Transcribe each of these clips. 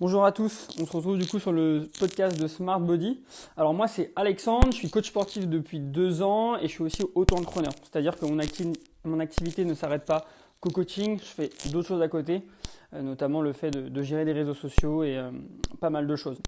Bonjour à tous, on se retrouve du coup sur le podcast de Smart Body. Alors moi c'est Alexandre, je suis coach sportif depuis 2 ans et je suis aussi auto-entrepreneur. C'est-à-dire que mon activité ne s'arrête pas qu'au coaching, je fais d'autres choses à côté, notamment le fait de gérer des réseaux sociaux et pas mal de choses.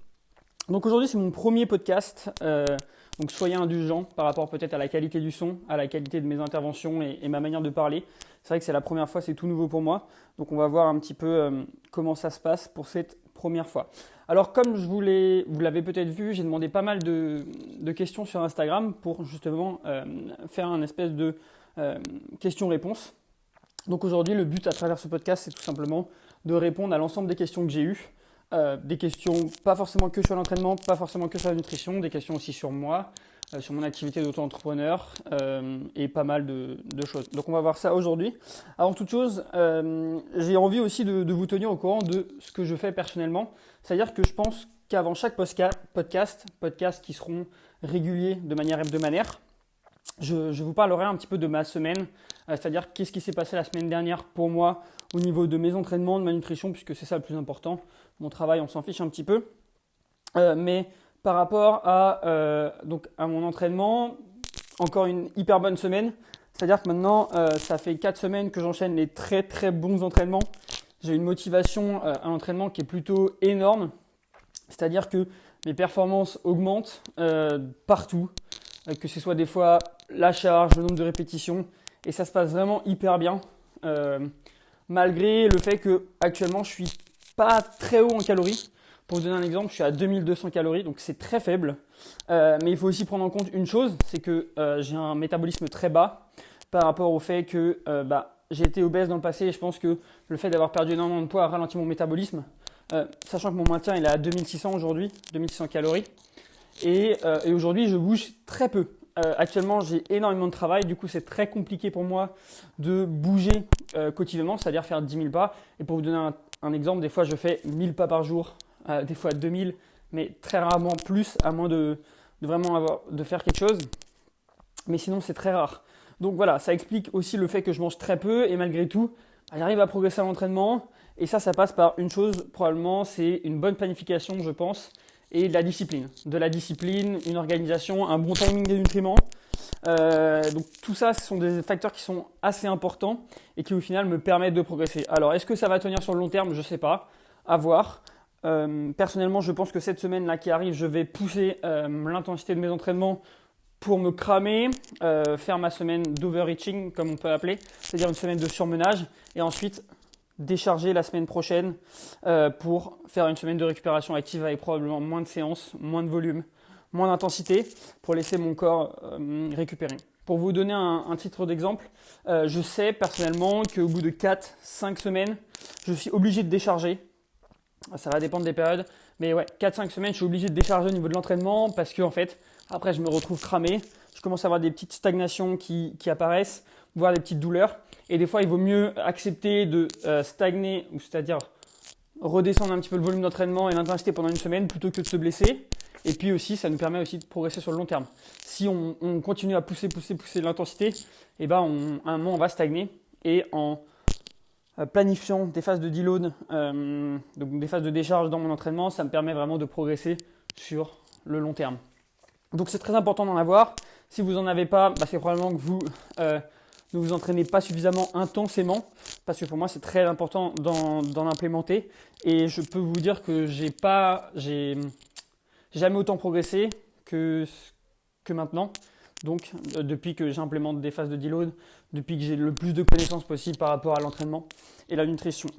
Donc aujourd'hui c'est mon premier podcast, donc soyez indulgents par rapport peut-être à la qualité du son, à la qualité de mes interventions et ma manière de parler. C'est vrai que c'est la première fois, c'est tout nouveau pour moi, donc on va voir un petit peu comment ça se passe pour cette première fois. Alors comme vous l'avez peut-être vu, j'ai demandé pas mal de questions sur Instagram pour justement faire un espèce de questions-réponses. Donc aujourd'hui le but à travers ce podcast c'est tout simplement de répondre à l'ensemble des questions que j'ai eues. Des questions pas forcément que sur l'entraînement, pas forcément que sur la nutrition, des questions aussi sur moi, sur mon activité d'auto-entrepreneur et pas mal de choses. Donc on va voir ça aujourd'hui. Avant toute chose, j'ai envie aussi de vous tenir au courant de ce que je fais personnellement. C'est-à-dire que je pense qu'avant chaque podcast qui seront réguliers de manière hebdomadaire, je vous parlerai un petit peu de ma semaine, c'est-à-dire qu'est-ce qui s'est passé la semaine dernière pour moi au niveau de mes entraînements, de ma nutrition, puisque c'est ça le plus important. Mon travail, on s'en fiche un petit peu. Mais par rapport donc à mon entraînement, encore une hyper bonne semaine. C'est-à-dire que maintenant, ça fait 4 semaines que j'enchaîne les très très bons entraînements. J'ai une motivation à l'entraînement qui est plutôt énorme. C'est-à-dire que mes performances augmentent partout, que ce soit des fois la charge, le nombre de répétitions, et ça se passe vraiment hyper bien, malgré le fait que actuellement je suis pas très haut en calories. Pour vous donner un exemple, je suis à 2200 calories, donc c'est très faible. Mais il faut aussi prendre en compte une chose, c'est que j'ai un métabolisme très bas par rapport au fait que j'ai été obèse dans le passé et je pense que le fait d'avoir perdu énormément de poids a ralenti mon métabolisme. Sachant que mon maintien il est à 2600 aujourd'hui, 2600 calories. Et aujourd'hui, je bouge très peu. Actuellement, j'ai énormément de travail, du coup, c'est très compliqué pour moi de bouger quotidiennement, c'est-à-dire faire 10 000 pas. Et pour vous donner un exemple, des fois, je fais 1000 pas par jour, des fois 2000, mais très rarement plus, à moins de vraiment de faire quelque chose. Mais sinon, c'est très rare. Donc voilà, ça explique aussi le fait que je mange très peu et malgré tout, j'arrive à progresser à l'entraînement. Et ça passe par une chose, probablement, c'est une bonne planification, je pense, et de la discipline. De la discipline, une organisation, un bon timing des nutriments. Donc tout ça, ce sont des facteurs qui sont assez importants et qui au final me permettent de progresser. Alors est-ce que ça va tenir sur le long terme? Je ne sais pas. À voir. Personnellement, je pense que cette semaine-là qui arrive, je vais pousser l'intensité de mes entraînements pour me cramer, faire ma semaine d'overreaching, comme on peut l'appeler, c'est-à-dire une semaine de surmenage, et ensuite décharger la semaine prochaine pour faire une semaine de récupération active avec probablement moins de séances, moins de volume, moins d'intensité pour laisser mon corps récupérer. Pour vous donner un titre d'exemple, je sais personnellement qu'au bout de 4-5 semaines, je suis obligé de décharger. Ça va dépendre des périodes, mais ouais, 4-5 semaines, je suis obligé de décharger au niveau de l'entraînement parce que en fait, après je me retrouve cramé, je commence à avoir des petites stagnations qui apparaissent, voire des petites douleurs. Et des fois, il vaut mieux accepter de stagner, ou c'est-à-dire redescendre un petit peu le volume d'entraînement et l'intensité pendant une semaine plutôt que de se blesser. Et puis aussi, ça nous permet aussi de progresser sur le long terme. Si on continue à pousser l'intensité, et à un moment, on va stagner. Et en planifiant des phases de deload, donc des phases de décharge dans mon entraînement, ça me permet vraiment de progresser sur le long terme. Donc c'est très important d'en avoir. Si vous n'en avez pas, c'est probablement que vous ne vous entraînez pas suffisamment intensément, parce que pour moi c'est très important d'en implémenter. Et je peux vous dire que j'ai jamais autant progressé que maintenant. Donc depuis que j'implémente des phases de deload, depuis que j'ai le plus de connaissances possible par rapport à l'entraînement et la nutrition.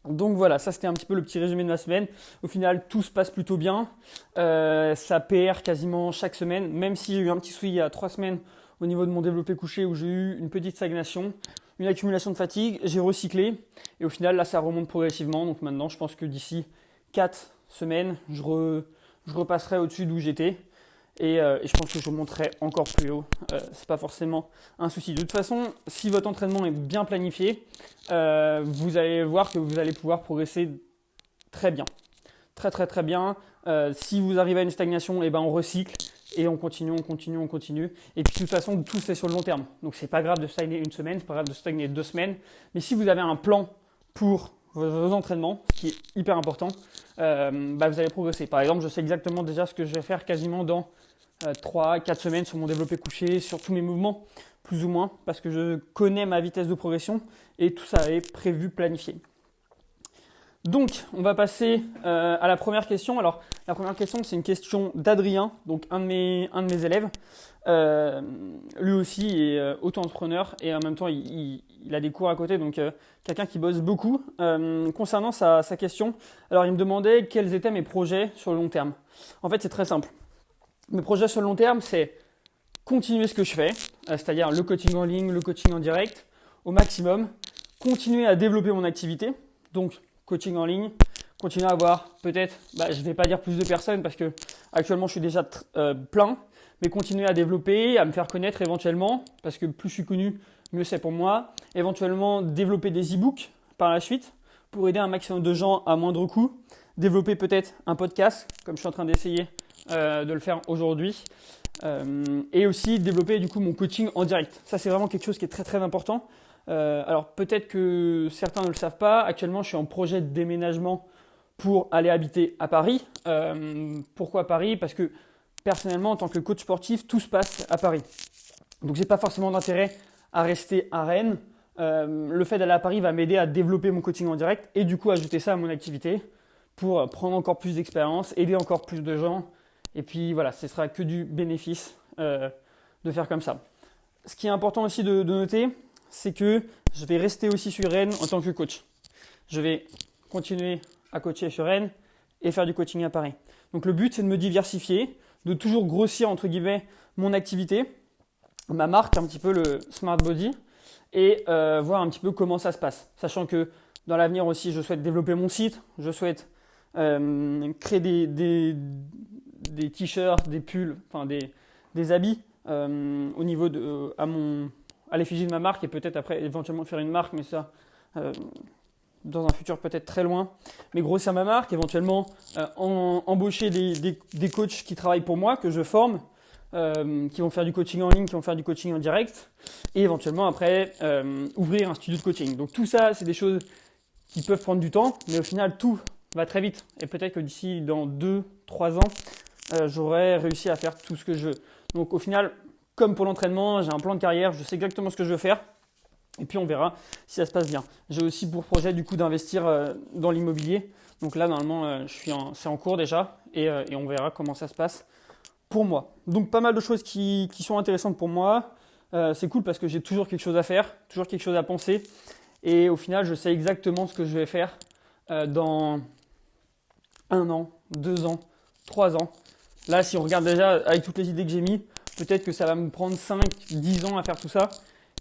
Donc voilà, ça c'était un petit peu le petit résumé de ma semaine. Au final, tout se passe plutôt bien. Ça perd quasiment chaque semaine, même si j'ai eu un petit souci il y a 3 semaines au niveau de mon développé couché où j'ai eu une petite stagnation, une accumulation de fatigue. J'ai recyclé et au final, là, ça remonte progressivement. Donc maintenant, je pense que d'ici 4 semaines, je repasserai au-dessus d'où j'étais. Et je pense que je monterai encore plus haut. C'est pas forcément un souci. De toute façon, si votre entraînement est bien planifié, vous allez voir que vous allez pouvoir progresser très bien. Très très très bien. Si vous arrivez à une stagnation, on recycle et on continue. Et puis de toute façon, tout c'est sur le long terme. Donc c'est pas grave de stagner une semaine, c'est pas grave de stagner 2 semaines. Mais si vous avez un plan pour vos entraînements, ce qui est hyper important, vous allez progresser. Par exemple, je sais exactement déjà ce que je vais faire quasiment dans 3-4 semaines sur mon développé couché, sur tous mes mouvements, plus ou moins, parce que je connais ma vitesse de progression et tout ça est prévu, planifié. Donc, on va passer à la première question. Alors, la première question, c'est une question d'Adrien, donc un de mes élèves. Lui aussi est auto-entrepreneur et en même temps, il a des cours à côté, donc quelqu'un qui bosse beaucoup. Concernant sa question, alors il me demandait quels étaient mes projets sur le long terme. En fait, c'est très simple. Mes projets sur le long terme, c'est continuer ce que je fais, c'est-à-dire le coaching en ligne, le coaching en direct, au maximum. Continuer à développer mon activité, donc coaching en ligne, continuer à avoir peut-être, je ne vais pas dire plus de personnes parce que actuellement je suis déjà plein, mais continuer à développer, à me faire connaître éventuellement, parce que plus je suis connu, mieux c'est pour moi. Éventuellement développer des e-books par la suite pour aider un maximum de gens à moindre coût. Développer peut-être un podcast, comme je suis en train d'essayer de le faire aujourd'hui. Et aussi développer du coup mon coaching en direct. Ça c'est vraiment quelque chose qui est très très important. Alors peut-être que certains ne le savent pas, actuellement je suis en projet de déménagement pour aller habiter à Paris. Pourquoi Paris ? Parce que personnellement en tant que coach sportif, tout se passe à Paris. Donc j'ai pas forcément d'intérêt à rester à Rennes. Le fait d'aller à Paris va m'aider à développer mon coaching en direct et du coup ajouter ça à mon activité pour prendre encore plus d'expérience, aider encore plus de gens. Et puis voilà, ce sera que du bénéfice de faire comme ça. Ce qui est important aussi de noter, c'est que je vais rester aussi sur Rennes en tant que coach. Je vais continuer à coacher sur Rennes et faire du coaching à Paris. Donc le but, c'est de me diversifier, de toujours grossir entre guillemets mon activité, ma marque, un petit peu le Smart Body, et voir un petit peu comment ça se passe. Sachant que dans l'avenir aussi, je souhaite développer mon site, je souhaite créer des t-shirts, des pulls, enfin des habits au niveau de à l'effigie de ma marque et peut-être après éventuellement faire une marque, mais ça dans un futur peut-être très loin. Mais grossir ma marque, éventuellement embaucher des coachs qui travaillent pour moi, que je forme, qui vont faire du coaching en ligne, qui vont faire du coaching en direct, et éventuellement après ouvrir un studio de coaching. Donc tout ça, c'est des choses qui peuvent prendre du temps, mais au final tout va très vite. Et peut-être que d'ici dans 2-3 ans, j'aurai réussi à faire tout ce que je veux. Donc au final, comme pour l'entraînement, j'ai un plan de carrière, je sais exactement ce que je veux faire. Et puis on verra si ça se passe bien. J'ai aussi pour projet du coup d'investir dans l'immobilier. Donc là normalement c'est en cours déjà et on verra comment ça se passe pour moi. Donc pas mal de choses qui sont intéressantes pour moi. C'est cool parce que j'ai toujours quelque chose à faire, toujours quelque chose à penser. Et au final je sais exactement ce que je vais faire dans 1 an, 2 ans, 3 ans. Là si on regarde déjà avec toutes les idées que j'ai mis, peut-être que ça va me prendre 5-10 ans à faire tout ça.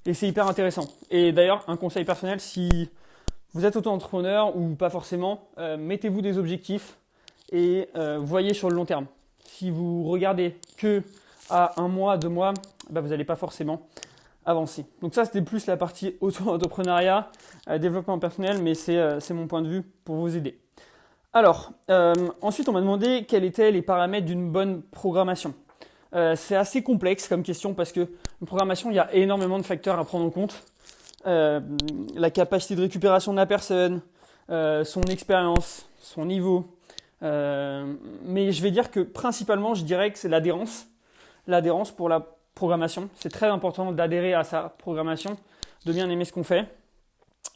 Et c'est hyper intéressant. Et d'ailleurs, un conseil personnel, si vous êtes auto-entrepreneur ou pas forcément, mettez-vous des objectifs et voyez sur le long terme. Si vous regardez que à 1 mois, 2 mois, vous n'allez pas forcément avancer. Donc ça, c'était plus la partie auto-entrepreneuriat, développement personnel, mais c'est mon point de vue pour vous aider. Alors, ensuite, on m'a demandé quels étaient les paramètres d'une bonne programmation. C'est assez complexe comme question parce que une programmation, il y a énormément de facteurs à prendre en compte. La capacité de récupération de la personne, son expérience, son niveau. Mais je vais dire que principalement, je dirais que c'est l'adhérence. L'adhérence pour la programmation. C'est très important d'adhérer à sa programmation, de bien aimer ce qu'on fait.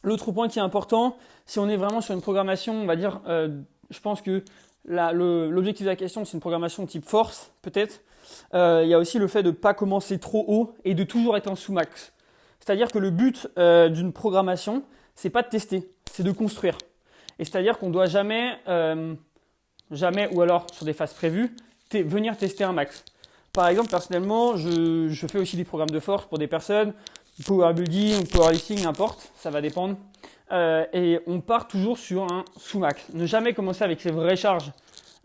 L'autre point qui est important, si on est vraiment sur une programmation, on va dire, je pense que l'objectif de la question, c'est une programmation type force, peut-être. Il y a aussi le fait de ne pas commencer trop haut et de toujours être en sous-max. C'est-à-dire que le but d'une programmation, c'est pas de tester, c'est de construire. Et c'est-à-dire qu'on ne doit jamais, ou alors sur des phases prévues, venir tester un max. Par exemple, personnellement, je fais aussi des programmes de force pour des personnes, power building ou powerlifting, n'importe, ça va dépendre. Et on part toujours sur un sous-max. Ne jamais commencer avec les vraies charges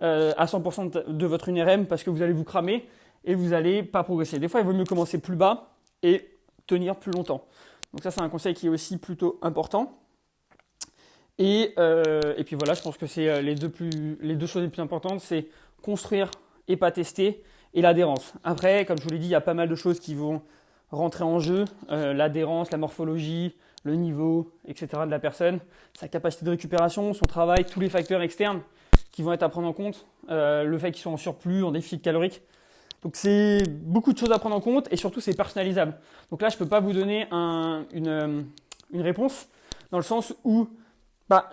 à 100% de votre UNRM parce que vous allez vous cramer et vous n'allez pas progresser. Des fois, il vaut mieux commencer plus bas et tenir plus longtemps. Donc ça, c'est un conseil qui est aussi plutôt important. Et puis voilà, je pense que c'est les deux choses les plus importantes, c'est construire et pas tester, et l'adhérence. Après, comme je vous l'ai dit, il y a pas mal de choses qui vont rentrer en jeu, l'adhérence, la morphologie, le niveau, etc. de la personne, sa capacité de récupération, son travail, tous les facteurs externes qui vont être à prendre en compte, le fait qu'ils soient en surplus, en déficit calorique. Donc c'est beaucoup de choses à prendre en compte et surtout c'est personnalisable. Donc là je ne peux pas vous donner une réponse dans le sens où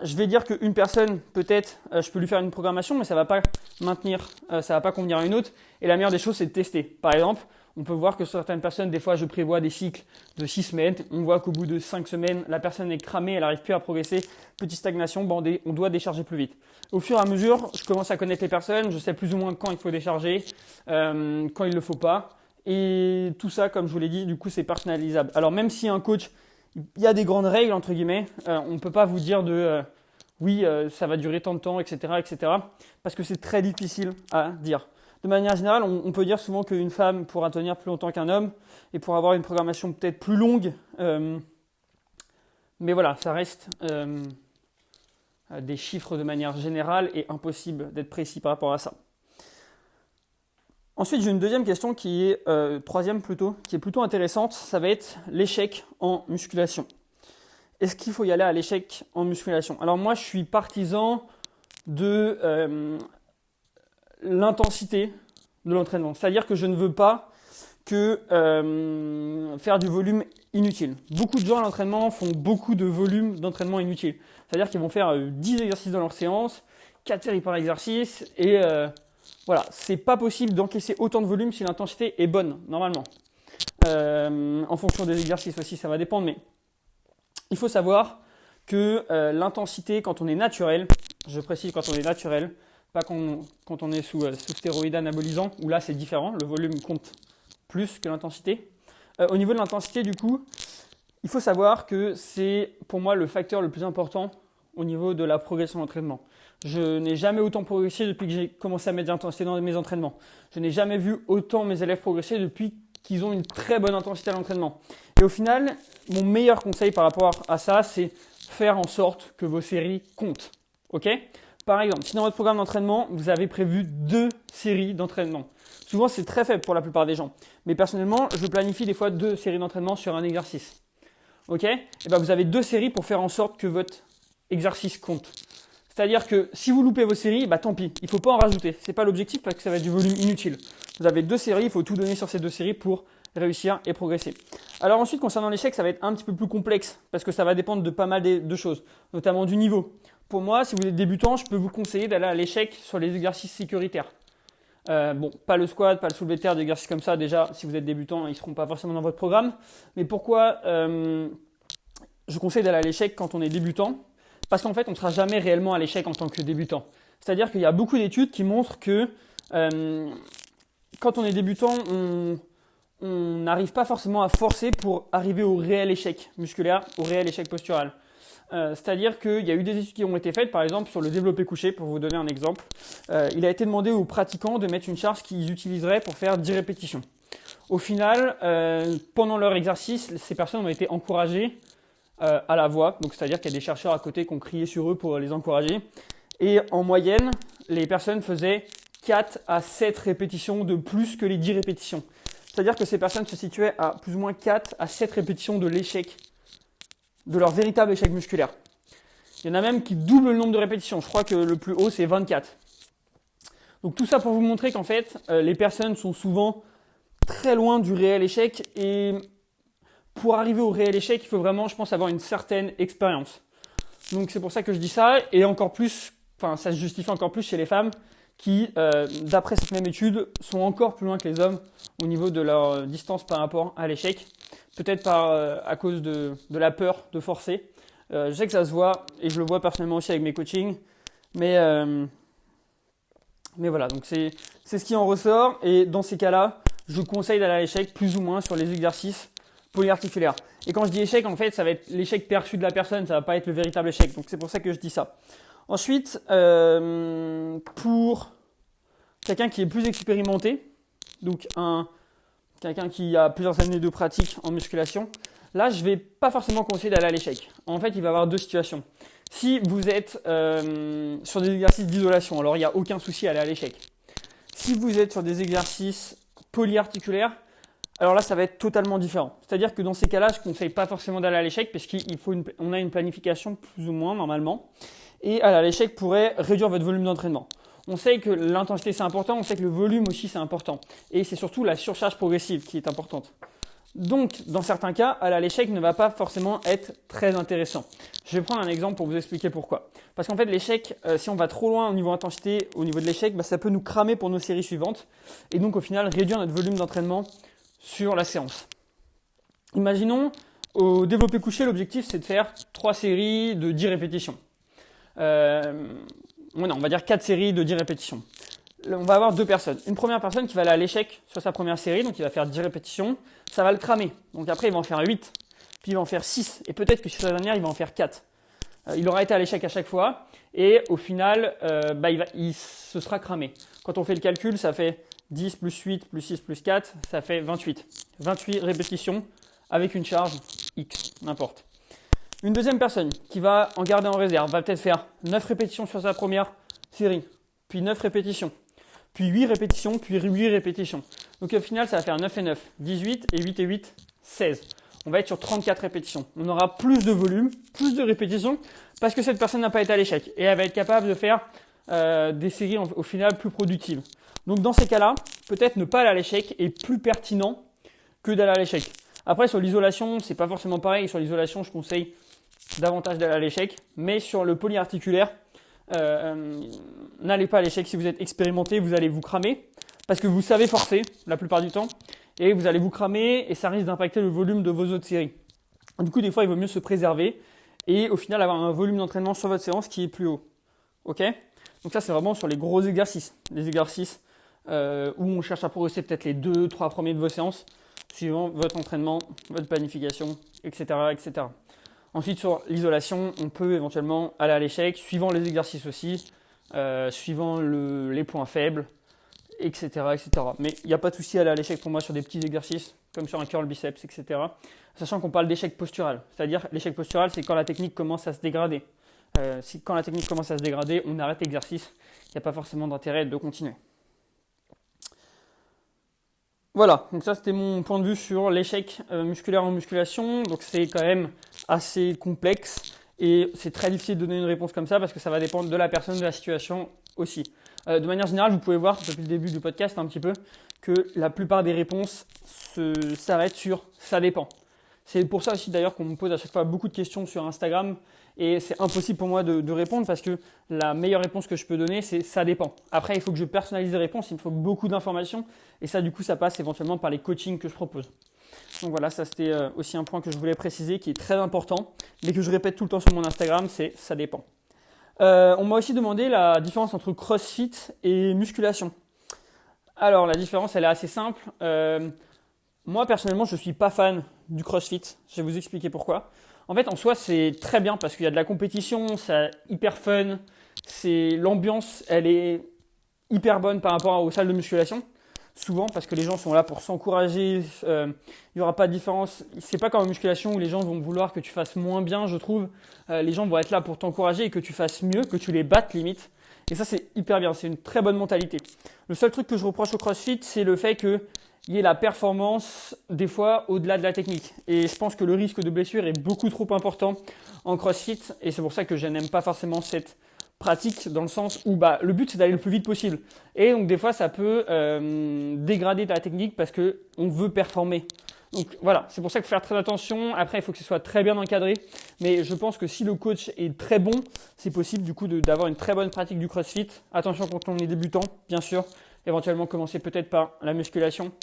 je vais dire qu'une personne peut-être je peux lui faire une programmation mais ça ne va pas maintenir, ça ne va pas convenir à une autre et la meilleure des choses c'est de tester. Par exemple, on peut voir que certaines personnes, des fois je prévois des cycles de 6 semaines, on voit qu'au bout de 5 semaines la personne est cramée, elle n'arrive plus à progresser, petite stagnation, on doit décharger plus vite. Au fur et à mesure, je commence à connaître les personnes, je sais plus ou moins quand il faut décharger, quand il ne le faut pas. Et tout ça, comme je vous l'ai dit, du coup, c'est personnalisable. Alors même si un coach, il y a des grandes règles, entre guillemets, on ne peut pas vous dire oui, ça va durer tant de temps, etc., etc. Parce que c'est très difficile à dire. De manière générale, on peut dire souvent qu'une femme pourra tenir plus longtemps qu'un homme et pour avoir une programmation peut-être plus longue. Mais voilà, ça reste des chiffres de manière générale et impossible d'être précis par rapport à ça. Ensuite, j'ai une deuxième question qui est, troisième plutôt, qui est plutôt intéressante. Ça va être l'échec en musculation. Est-ce qu'il faut y aller à l'échec en musculation? Alors moi, je suis partisan de l'intensité de l'entraînement. C'est-à-dire que je ne veux pas que faire du volume inutile. Beaucoup de gens à l'entraînement font beaucoup de volume d'entraînement inutile. C'est-à-dire qu'ils vont faire 10 exercices dans leur séance, 4 séries par exercice et voilà, c'est pas possible d'encaisser autant de volume si l'intensité est bonne, normalement. En fonction des exercices aussi, ça va dépendre, mais il faut savoir que l'intensité, quand on est naturel, je précise quand on est naturel, pas quand on est sous stéroïdes anabolisants, où là c'est différent, le volume compte plus que l'intensité. Au niveau de l'intensité, du coup, il faut savoir que c'est pour moi le facteur le plus important au niveau de la progression d'entraînement. Je n'ai jamais autant progressé depuis que j'ai commencé à mettre de l'intensité dans mes entraînements. Je n'ai jamais vu autant mes élèves progresser depuis qu'ils ont une très bonne intensité à l'entraînement. Et au final, mon meilleur conseil par rapport à ça, c'est faire en sorte que vos séries comptent. Ok ? Par exemple, si dans votre programme d'entraînement, vous avez prévu 2 séries d'entraînement. Souvent, c'est très faible pour la plupart des gens. Mais personnellement, je planifie des fois 2 séries d'entraînement sur un exercice. Ok ? Et vous avez 2 séries pour faire en sorte que votre exercice compte. C'est-à-dire que si vous loupez vos séries, tant pis. Il ne faut pas en rajouter. Ce n'est pas l'objectif parce que ça va être du volume inutile. Vous avez 2 séries, il faut tout donner sur ces 2 séries pour réussir et progresser. Alors ensuite, concernant l'échec, ça va être un petit peu plus complexe parce que ça va dépendre de pas mal de choses, notamment du niveau. Pour moi, si vous êtes débutant, je peux vous conseiller d'aller à l'échec sur les exercices sécuritaires. Pas le squat, pas le soulevé de terre, des exercices comme ça. Déjà, si vous êtes débutant, ils ne seront pas forcément dans votre programme. Mais pourquoi je conseille d'aller à l'échec quand on est débutant? Parce qu'en fait, on ne sera jamais réellement à l'échec en tant que débutant. C'est-à-dire qu'il y a beaucoup d'études qui montrent que quand on est débutant, on n'arrive pas forcément à forcer pour arriver au réel échec musculaire, au réel échec postural. C'est-à-dire qu'il y a eu des études qui ont été faites, par exemple sur le développé couché, pour vous donner un exemple. Il a été demandé aux pratiquants de mettre une charge qu'ils utiliseraient pour faire 10 répétitions. Au final, pendant leur exercice, ces personnes ont été encouragées à la voix, donc c'est-à-dire qu'il y a des chercheurs à côté qui ont crié sur eux pour les encourager. Et en moyenne, les personnes faisaient 4 à 7 répétitions de plus que les 10 répétitions. C'est-à-dire que ces personnes se situaient à plus ou moins 4 à 7 répétitions de l'échec, de leur véritable échec musculaire. Il y en a même qui doublent le nombre de répétitions. Je crois que le plus haut, c'est 24. Donc tout ça pour vous montrer qu'en fait, les personnes sont souvent très loin du réel échec et pour arriver au réel échec, il faut vraiment, je pense, avoir une certaine expérience. Donc c'est pour ça que je dis ça et encore plus, ça se justifie encore plus chez les femmes qui, d'après cette même étude, sont encore plus loin que les hommes au niveau de leur distance par rapport à l'échec. Peut-être à cause de la peur de forcer. Je sais que ça se voit et je le vois personnellement aussi avec mes coachings. Mais voilà, donc c'est ce qui en ressort. Et dans ces cas-là, je conseille d'aller à l'échec plus ou moins sur les exercices polyarticulaires. Et quand je dis échec, en fait, ça va être l'échec perçu de la personne, ça ne va pas être le véritable échec. Donc c'est pour ça que je dis ça. Ensuite, pour quelqu'un qui est plus expérimenté, donc quelqu'un qui a plusieurs années de pratique en musculation, là, je ne vais pas forcément conseiller d'aller à l'échec. En fait, il va y avoir 2 situations. Si vous êtes sur des exercices d'isolation, alors il n'y a aucun souci à aller à l'échec. Si vous êtes sur des exercices polyarticulaires, Alors là, ça va être totalement différent. C'est-à-dire que dans ces cas-là, je ne conseille pas forcément d'aller à l'échec parce qu'on a une planification plus ou moins normalement. Et aller à l'échec pourrait réduire votre volume d'entraînement. On sait que l'intensité c'est important, on sait que le volume aussi c'est important. Et c'est surtout la surcharge progressive qui est importante. Donc, dans certains cas, aller à l'échec ne va pas forcément être très intéressant. Je vais prendre un exemple pour vous expliquer pourquoi. Parce qu'en fait, l'échec, si on va trop loin au niveau intensité, au niveau de l'échec, ça peut nous cramer pour nos séries suivantes. Et donc, au final, réduire notre volume d'entraînement sur la séance. Imaginons, au développé couché, l'objectif c'est de faire 3 séries de 10 répétitions. On va dire 4 séries de 10 répétitions. On va avoir 2 personnes. Une première personne qui va aller à l'échec sur sa première série, donc il va faire 10 répétitions, ça va le cramer. Donc après il va en faire 8, puis il va en faire 6, et peut-être que sur sa dernière il va en faire 4. Il aura été à l'échec à chaque fois, et au final il se sera cramé. Quand on fait le calcul, ça fait 10 plus 8 plus 6 plus 4, ça fait 28. 28 répétitions avec une charge X, n'importe. Une deuxième personne qui va en garder en réserve va peut-être faire 9 répétitions sur sa première série, puis 9 répétitions, puis 8 répétitions, puis 8 répétitions. Donc au final, ça va faire 9 et 9, 18 et 8 et 8, 16. On va être sur 34 répétitions. On aura plus de volume, plus de répétitions, parce que cette personne n'a pas été à l'échec. Et elle va être capable de faire des séries au final plus productives. Donc dans ces cas-là, peut-être ne pas aller à l'échec est plus pertinent que d'aller à l'échec. Après sur l'isolation, c'est pas forcément pareil. Sur l'isolation, je conseille davantage d'aller à l'échec. Mais sur le polyarticulaire, n'allez pas à l'échec. Si vous êtes expérimenté, vous allez vous cramer parce que vous savez forcer la plupart du temps et vous allez vous cramer et ça risque d'impacter le volume de vos autres séries. Du coup, des fois, il vaut mieux se préserver et au final avoir un volume d'entraînement sur votre séance qui est plus haut. Ok ? Donc ça, c'est vraiment sur les gros exercices. Les exercices où on cherche à progresser peut-être les 2-3 premiers de vos séances, suivant votre entraînement, votre planification, etc., etc. Ensuite, sur l'isolation, on peut éventuellement aller à l'échec, suivant les exercices aussi, suivant les points faibles, etc., etc. Mais il n'y a pas de souci à aller à l'échec pour moi sur des petits exercices, comme sur un curl biceps, etc. Sachant qu'on parle d'échec postural. C'est-à-dire, l'échec postural, c'est quand la technique commence à se dégrader. Quand la technique commence à se dégrader, on arrête l'exercice. Il n'y a pas forcément d'intérêt de continuer. Voilà, donc ça c'était mon point de vue sur l'échec musculaire en musculation. Donc c'est quand même assez complexe et c'est très difficile de donner une réponse comme ça parce que ça va dépendre de la personne, de la situation aussi. De manière générale, vous pouvez voir depuis le début du podcast un petit peu que la plupart des réponses s'arrêtent sur « ça dépend ». C'est pour ça aussi d'ailleurs qu'on me pose à chaque fois beaucoup de questions sur Instagram et c'est impossible pour moi de répondre parce que la meilleure réponse que je peux donner c'est ça dépend. Après il faut que je personnalise les réponses, il me faut beaucoup d'informations et ça du coup ça passe éventuellement par les coachings que je propose. Donc voilà, ça c'était aussi un point que je voulais préciser qui est très important mais que je répète tout le temps sur mon Instagram, c'est ça dépend. On m'a aussi demandé la différence entre CrossFit et musculation. Alors la différence elle est assez simple. Moi personnellement je ne suis pas fan du CrossFit, je vais vous expliquer pourquoi. En fait en soi c'est très bien parce qu'il y a de la compétition, c'est hyper fun, l'ambiance elle est hyper bonne par rapport aux salles de musculation. Souvent parce que les gens sont là pour s'encourager, il n'y aura pas de différence. C'est pas comme en musculation où les gens vont vouloir que tu fasses moins bien, je trouve. Les gens vont être là pour t'encourager et que tu fasses mieux, que tu les battes limite. Et ça c'est hyper bien, c'est une très bonne mentalité. Le seul truc que je reproche au CrossFit c'est le fait qu'il y ait la performance des fois au-delà de la technique. Et je pense que le risque de blessure est beaucoup trop important en CrossFit et c'est pour ça que je n'aime pas forcément cette pratique dans le sens où le but c'est d'aller le plus vite possible. Et donc des fois ça peut dégrader ta technique parce qu'on veut performer. Donc voilà, c'est pour ça qu'il faut faire très attention. Après il faut que ce soit très bien encadré. Mais je pense que si le coach est très bon, c'est possible du coup d'avoir une très bonne pratique du CrossFit. Attention quand on est débutant, bien sûr. Éventuellement commencer peut-être par la musculation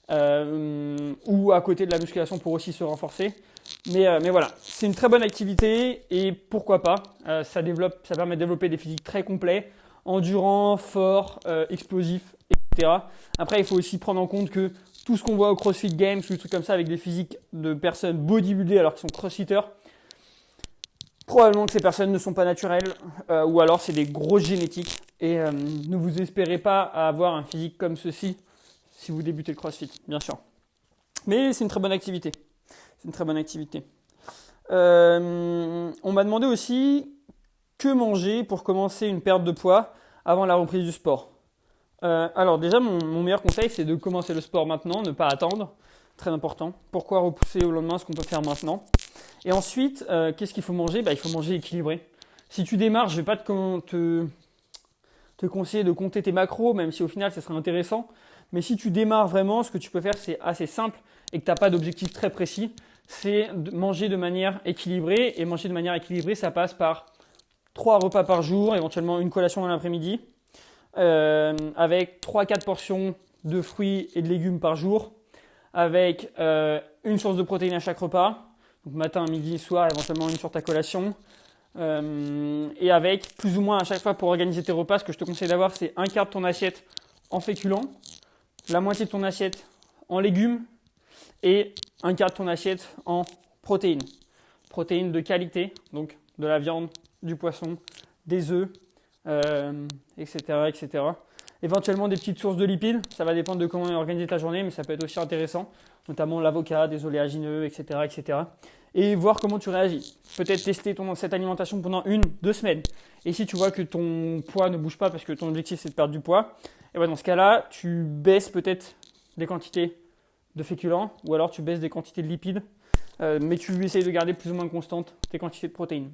ou à côté de la musculation pour aussi se renforcer. Mais voilà, c'est une très bonne activité et pourquoi pas, ça permet de développer des physiques très complets, endurants, forts, explosifs, etc. Après, il faut aussi prendre en compte que tout ce qu'on voit au CrossFit Games ou des trucs comme ça avec des physiques de personnes bodybuildées alors qu'ils sont crossfitters, probablement que ces personnes ne sont pas naturelles ou alors c'est des grosses génétiques et ne vous espérez pas à avoir un physique comme ceci si vous débutez le CrossFit, bien sûr. Mais c'est une très bonne activité. C'est une très bonne activité. On m'a demandé aussi que manger pour commencer une perte de poids avant la reprise du sport. Alors déjà, mon meilleur conseil, c'est de commencer le sport maintenant, ne pas attendre. très important. Pourquoi repousser au lendemain ce qu'on peut faire maintenant? Et ensuite, qu'est-ce qu'il faut manger? Il faut manger équilibré. Si tu démarres, je ne vais pas te conseiller de compter tes macros, même si au final, ça serait intéressant. Mais si tu démarres vraiment, ce que tu peux faire, c'est assez simple et que tu n'as pas d'objectif très précis, c'est de manger de manière équilibrée. Et manger de manière équilibrée, ça passe par 3 repas par jour, éventuellement une collation dans l'après-midi, avec 3-4 portions de fruits et de légumes par jour, avec une source de protéines à chaque repas, donc matin, midi, soir, éventuellement une sur ta collation, et avec plus ou moins à chaque fois pour organiser tes repas, ce que je te conseille d'avoir, c'est un quart de ton assiette en féculents, la moitié de ton assiette en légumes et un quart de ton assiette en protéines. Protéines de qualité, donc de la viande, du poisson, des œufs, etc., etc. Éventuellement des petites sources de lipides, ça va dépendre de comment organiser ta journée, mais ça peut être aussi intéressant, notamment l'avocat, des oléagineux, etc., etc. Et voir comment tu réagis. Peut-être tester cette alimentation pendant 1-2 semaines. Et si tu vois que ton poids ne bouge pas parce que ton objectif c'est de perdre du poids, et dans ce cas-là, tu baisses peut-être des quantités de féculents ou alors tu baisses des quantités de lipides, mais tu essayes de garder plus ou moins constantes tes quantités de protéines.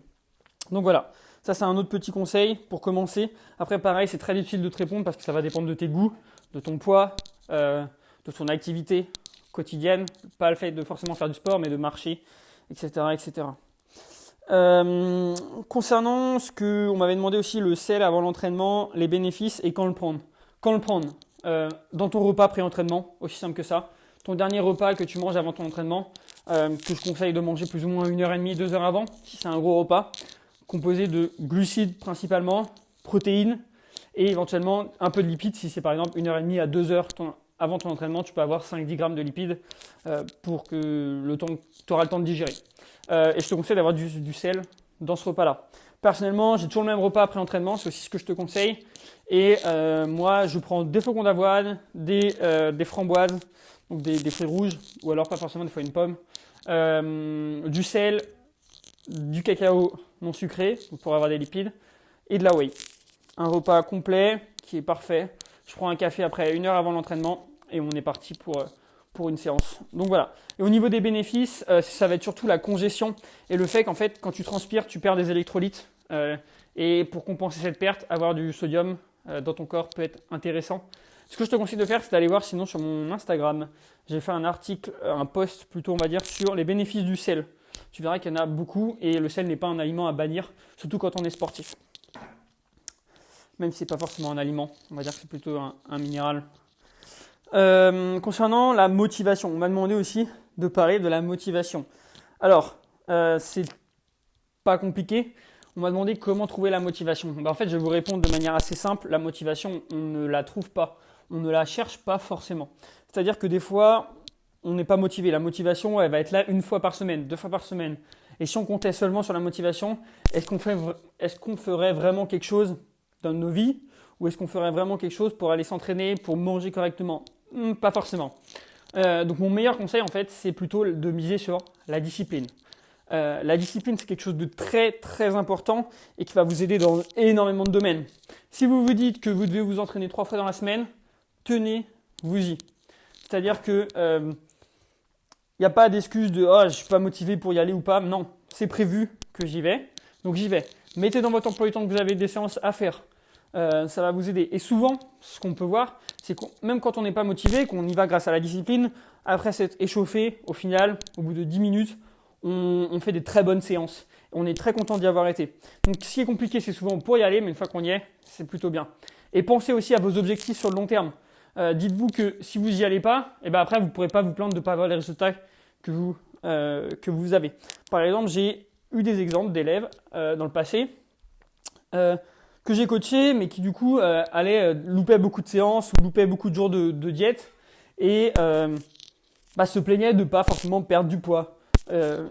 Donc voilà, ça c'est un autre petit conseil pour commencer. Après pareil, c'est très difficile de te répondre parce que ça va dépendre de tes goûts, de ton poids, de ton activité quotidienne, pas le fait de forcément faire du sport, mais de marcher, etc., etc. Concernant ce qu'on m'avait demandé aussi, le sel avant l'entraînement, les bénéfices et quand le prendre. Quand le prendre dans ton repas pré-entraînement, aussi simple que ça. Ton dernier repas que tu manges avant ton entraînement, que je conseille de manger plus ou moins 1h30, 2 heures avant, si c'est un gros repas, composé de glucides principalement, protéines et éventuellement un peu de lipides. Si c'est par exemple 1h30 à 2 heures avant ton entraînement, tu peux avoir 5-10 grammes de lipides pour que tu auras le temps de digérer. Et je te conseille d'avoir du sel dans ce repas-là. Personnellement, j'ai toujours le même repas après entraînement, c'est aussi ce que je te conseille. Et moi, je prends des flocons d'avoine, des framboises, donc des fruits rouges, ou alors pas forcément des fois une pomme, du sel, du cacao non sucré pour avoir des lipides, et de la whey. Un repas complet qui est parfait. Je prends un café après 1 heure avant l'entraînement et on est parti pour une séance. Donc voilà. Et au niveau des bénéfices, ça va être surtout la congestion et le fait qu'en fait, quand tu transpires, tu perds des électrolytes. Et pour compenser cette perte, avoir du sodium dans ton corps peut être intéressant. Ce que je te conseille de faire, c'est d'aller voir sinon sur mon Instagram. J'ai fait un article, un post plutôt on va dire, sur les bénéfices du sel. Tu verras qu'il y en a beaucoup et le sel n'est pas un aliment à bannir, surtout quand on est sportif. Même si ce n'est pas forcément un aliment, on va dire que c'est plutôt un minéral. Concernant la motivation, on m'a demandé aussi de parler de la motivation. Alors, c'est pas compliqué. On m'a demandé comment trouver la motivation. En fait, je vais vous répondre de manière assez simple. La motivation, on ne la trouve pas. On ne la cherche pas forcément. C'est-à-dire que des fois, on n'est pas motivé. La motivation, elle va être là 1 fois par semaine, 2 fois par semaine. Et si on comptait seulement sur la motivation, est-ce qu'on ferait vraiment quelque chose dans nos vies ou est-ce qu'on ferait vraiment quelque chose pour aller s'entraîner, pour manger correctement? Pas forcément. Donc mon meilleur conseil, en fait, c'est plutôt de miser sur la discipline. La discipline, c'est quelque chose de très très important et qui va vous aider dans énormément de domaines. Si vous vous dites que vous devez vous entraîner 3 fois dans la semaine, tenez-vous-y. C'est-à-dire que n'y a pas d'excuse de « oh, je ne suis pas motivé pour y aller ou pas ». Non, c'est prévu que j'y vais, donc j'y vais. Mettez dans votre emploi du temps que vous avez des séances à faire. Ça va vous aider. Et souvent, ce qu'on peut voir, c'est que même quand on n'est pas motivé, qu'on y va grâce à la discipline, après s'être échauffé, au final, au bout de 10 minutes, on fait des très bonnes séances. On est très content d'y avoir été. Donc ce qui est compliqué, c'est souvent pour y aller, mais une fois qu'on y est, c'est plutôt bien. Et pensez aussi à vos objectifs sur le long terme. Dites-vous que si vous n'y allez pas, et ben après vous ne pourrez pas vous plaindre de ne pas avoir les résultats que vous avez. Par exemple, j'ai eu des exemples d'élèves dans le passé que j'ai coachés, mais qui du coup loupaient beaucoup de séances ou loupaient beaucoup de jours de diète et se plaignaient de ne pas forcément perdre du poids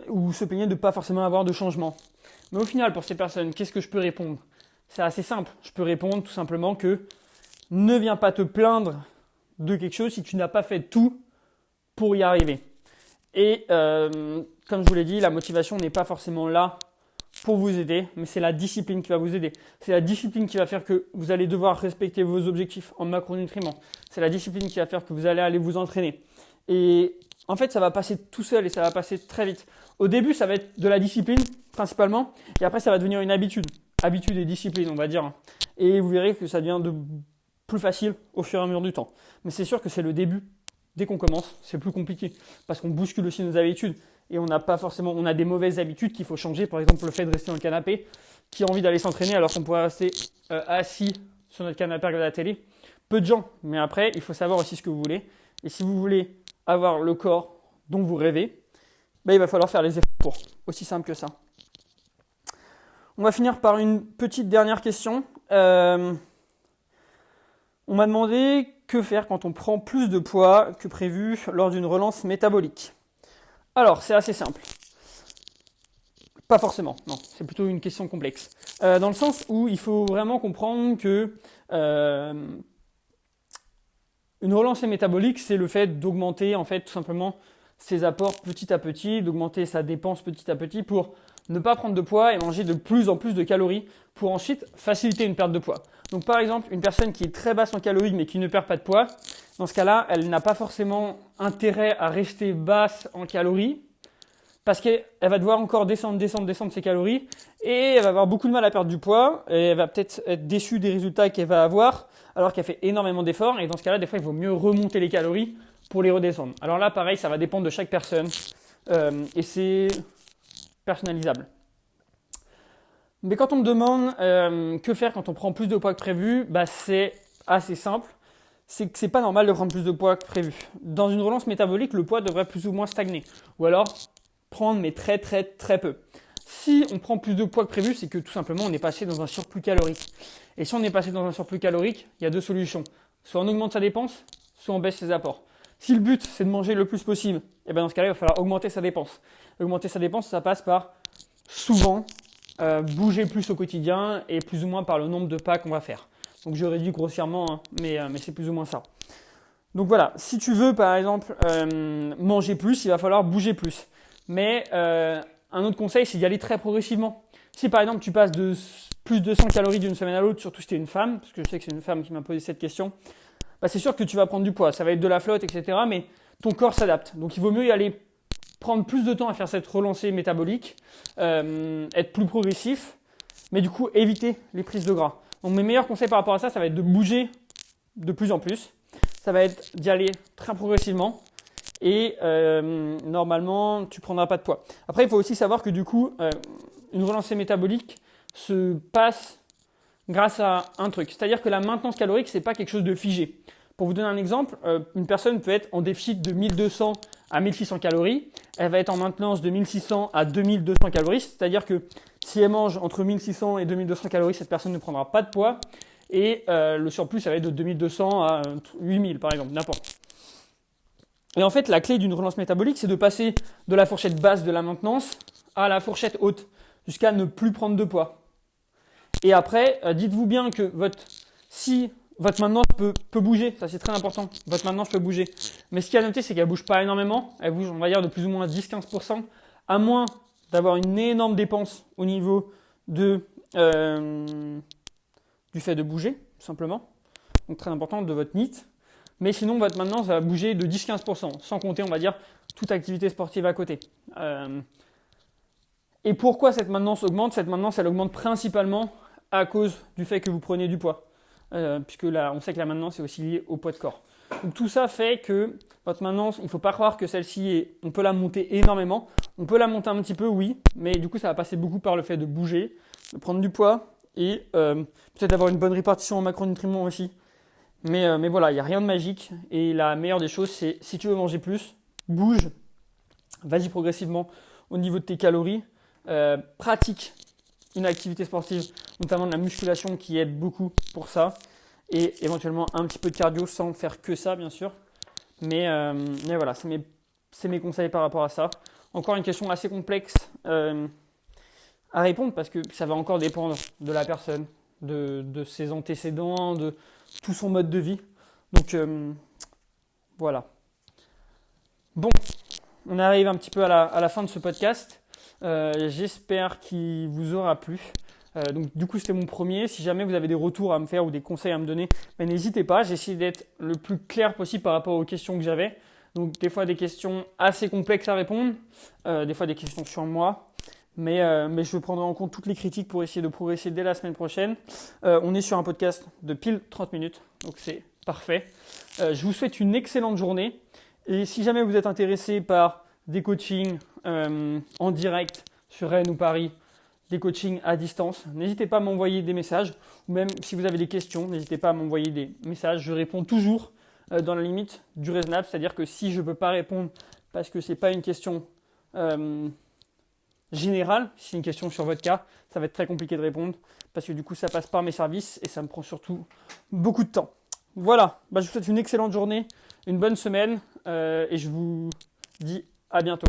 ou se plaignaient de ne pas forcément avoir de changement. Mais au final, pour ces personnes, qu'est-ce que je peux répondre? C'est assez simple. Je peux répondre tout simplement que ne viens pas te plaindre de quelque chose si tu n'as pas fait tout pour y arriver. Et comme je vous l'ai dit, la motivation n'est pas forcément là pour vous aider, mais c'est la discipline qui va vous aider. C'est la discipline qui va faire que vous allez devoir respecter vos objectifs en macronutriments. C'est la discipline qui va faire que vous allez aller vous entraîner. Et en fait, ça va passer tout seul et ça va passer très vite. Au début, ça va être de la discipline, principalement, et après, ça va devenir une habitude. Habitude et discipline, on va dire. Et vous verrez que ça devient de plus facile au fur et à mesure du temps. Mais c'est sûr que c'est le début. Dès qu'on commence, c'est plus compliqué, parce qu'on bouscule aussi nos habitudes. Et on n'a pas forcément, on a des mauvaises habitudes qu'il faut changer. Par exemple, le fait de rester dans le canapé, qui a envie d'aller s'entraîner alors qu'on pourrait rester assis sur notre canapé à regarder la télé. Peu de gens, mais après, il faut savoir aussi ce que vous voulez. Et si vous voulez avoir le corps dont vous rêvez, il va falloir faire les efforts pour. Aussi simple que ça. On va finir par une petite dernière question. On m'a demandé que faire quand on prend plus de poids que prévu lors d'une relance métabolique. Alors, c'est assez simple. Pas forcément, non, c'est plutôt une question complexe. Dans le sens où il faut vraiment comprendre que une relance métabolique, c'est le fait d'augmenter en fait tout simplement ses apports petit à petit, d'augmenter sa dépense petit à petit pour ne pas prendre de poids et manger de plus en plus de calories pour ensuite faciliter une perte de poids. Donc par exemple, une personne qui est très basse en calories mais qui ne perd pas de poids, dans ce cas-là, elle n'a pas forcément intérêt à rester basse en calories parce qu'elle va devoir encore descendre ses calories et elle va avoir beaucoup de mal à perdre du poids et elle va peut-être être déçue des résultats qu'elle va avoir alors qu'elle fait énormément d'efforts et dans ce cas-là, des fois, il vaut mieux remonter les calories pour les redescendre. Alors là, pareil, ça va dépendre de chaque personne et c'est personnalisable. Mais quand on me demande que faire quand on prend plus de poids que prévu, c'est assez simple. C'est que c'est pas normal de prendre plus de poids que prévu. Dans une relance métabolique, le poids devrait plus ou moins stagner. Ou alors prendre mais très très très peu. Si on prend plus de poids que prévu, c'est que tout simplement on est passé dans un surplus calorique. Et si on est passé dans un surplus calorique, il y a deux solutions. Soit on augmente sa dépense, soit on baisse ses apports. Si le but c'est de manger le plus possible, et dans ce cas-là, il va falloir augmenter sa dépense. Augmenter sa dépense, ça passe par souvent bouger plus au quotidien et plus ou moins par le nombre de pas qu'on va faire. Donc je réduis grossièrement, mais c'est plus ou moins ça. Donc voilà, si tu veux par exemple manger plus, il va falloir bouger plus. Mais un autre conseil, c'est d'y aller très progressivement. Si par exemple tu passes de plus de 100 calories d'une semaine à l'autre, surtout si tu es une femme, parce que je sais que c'est une femme qui m'a posé cette question, c'est sûr que tu vas prendre du poids, ça va être de la flotte, etc. Mais ton corps s'adapte. Donc il vaut mieux y aller prendre plus de temps à faire cette relancée métabolique, être plus progressif, mais du coup éviter les prises de gras. Donc mes meilleurs conseils par rapport à ça, ça va être de bouger de plus en plus. Ça va être d'y aller très progressivement et normalement tu prendras pas de poids. Après il faut aussi savoir que du coup une relancée métabolique se passe grâce à un truc. C'est-à-dire que la maintenance calorique c'est pas quelque chose de figé. Pour vous donner un exemple, une personne peut être en déficit de 1200 à 1600 calories. Elle va être en maintenance de 1600 à 2200 calories. C'est-à-dire que si elle mange entre 1600 et 2200 calories, cette personne ne prendra pas de poids. Et le surplus, ça va être de 2200 à 8000 par exemple, n'importe. Et en fait, la clé d'une relance métabolique, c'est de passer de la fourchette basse de la maintenance à la fourchette haute, jusqu'à ne plus prendre de poids. Et après, dites-vous bien que si votre maintenance peut bouger, ça c'est très important, votre maintenance peut bouger. Mais ce qu'il y a à noter, c'est qu'elle ne bouge pas énormément, elle bouge, on va dire, de plus ou moins 10-15%, à moins d'avoir une énorme dépense au niveau du fait de bouger, tout simplement. Donc très important, de votre NEAT. Mais sinon, votre maintenance va bouger de 10-15%, sans compter, on va dire, toute activité sportive à côté. Et pourquoi cette maintenance augmente ? Cette maintenance, elle augmente principalement à cause du fait que vous prenez du poids. Puisque là, on sait que la maintenance est aussi liée au poids de corps. Donc tout ça fait que votre maintenance, il ne faut pas croire que celle-ci, on peut la monter énormément. On peut la monter un petit peu, oui, mais du coup, ça va passer beaucoup par le fait de bouger, de prendre du poids et peut-être avoir une bonne répartition en macronutriments aussi. Mais voilà, il n'y a rien de magique. Et la meilleure des choses, c'est si tu veux manger plus, bouge, vas-y progressivement au niveau de tes calories, pratique une activité sportive, notamment de la musculation qui aide beaucoup pour ça, et éventuellement un petit peu de cardio sans faire que ça, bien sûr. Mais voilà, c'est mes conseils par rapport à ça. Encore une question assez complexe à répondre parce que ça va encore dépendre de la personne, de ses antécédents, de tout son mode de vie. Donc voilà. Bon, on arrive un petit peu à la fin de ce podcast. J'espère qu'il vous aura plu. Donc du coup c'était mon premier. Si jamais vous avez des retours à me faire ou des conseils à me donner, n'hésitez pas. J'ai essayé d'être le plus clair possible par rapport aux questions que j'avais. Donc des fois des questions assez complexes à répondre, des fois des questions sur moi. Mais je prendrai en compte toutes les critiques pour essayer de progresser dès la semaine prochaine. On est sur un podcast de pile 30 minutes, donc c'est parfait. Je vous souhaite une excellente journée. Et si jamais vous êtes intéressé par des coachings en direct sur Rennes ou Paris, des coachings à distance, n'hésitez pas à m'envoyer des messages. Ou même si vous avez des questions, n'hésitez pas à m'envoyer des messages. Je réponds toujours dans la limite du raisonnable. C'est-à-dire que si je ne peux pas répondre parce que ce n'est pas une question général, si c'est une question sur votre cas, ça va être très compliqué de répondre parce que du coup ça passe par mes services et ça me prend surtout beaucoup de temps. Voilà, je vous souhaite une excellente journée, une bonne semaine et je vous dis à bientôt.